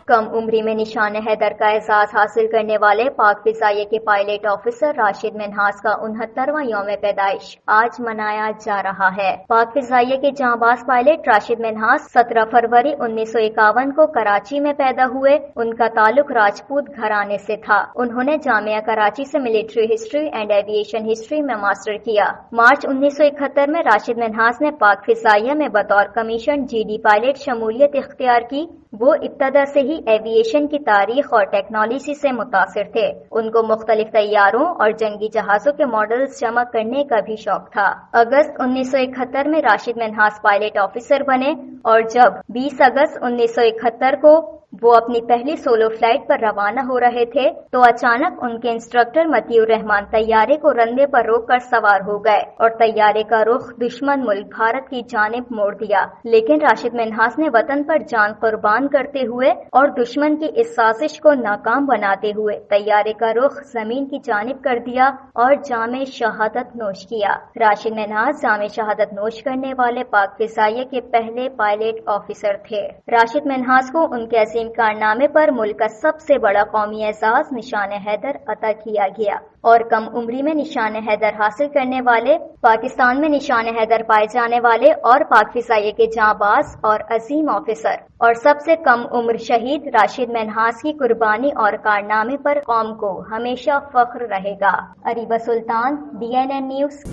کم عمری میں نشان حیدر کا اعزاز حاصل کرنے والے پاک فضائیہ کے پائلٹ آفیسر راشد منہاس کا 69واں یوم پیدائش آج منایا جا رہا ہے۔ پاک فضائیہ کے جانباز پائلٹ راشد منہاس 17 فروری 1951 کو کراچی میں پیدا ہوئے۔ ان کا تعلق راجپوت گھرانے سے تھا۔ انہوں نے جامعہ کراچی سے military history and aviation history میں ماسٹر کیا۔ مارچ 1971 میں راشد منہاس نے پاک فضائیہ میں بطور کمیشن GD پائلٹ شمولیت اختیار کی۔ وہ ابتدا سے ہی ایوییشن کی تاریخ اور ٹیکنالوجی سے متاثر تھے۔ ان کو مختلف طیاروں اور جنگی جہازوں کے ماڈلز جمع کرنے کا بھی شوق تھا۔ اگست 1971 میں راشد منہاس پائلٹ آفیسر بنے اور جب 20 اگست 1971 کو وہ اپنی پہلی سولو فلائٹ پر روانہ ہو رہے تھے تو اچانک ان کے انسٹرکٹر مطیع الرحمان طیارے کو رندے پر روک کر سوار ہو گئے اور طیارے کا رخ دشمن ملک بھارت کی جانب موڑ دیا، لیکن راشد منہاس نے وطن پر جان قربان کرتے ہوئے اور دشمن کی اس سازش کو ناکام بناتے ہوئے طیارے کا رخ زمین کی جانب کر دیا اور جام شہادت نوش کیا۔ راشد منہاس جام شہادت نوش کرنے والے پاک فضائیہ کے پہلے پائلٹ آفیسر تھے۔ راشد منہاس کو ان کے عظیم کارنامے پر ملک کا سب سے بڑا قومی اعزاز نشان حیدر عطا کیا گیا اور کم عمری میں نشان حیدر حاصل کرنے والے، پاکستان میں نشان حیدر پائے جانے والے اور پاک فضائیہ کے جانباز اور عظیم آفیسر اور سب سے کم عمر شہید راشد منہاس کی قربانی اور کارنامے پر قوم کو ہمیشہ فخر رہے گا۔ اریبہ سلطان، DNN نیوز۔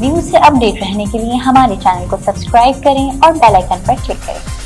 نیوز سے اپ ڈیٹ رہنے کے لیے ہمارے چینل کو سبسکرائب کریں اور بیل آئیکن پر کلک کریں۔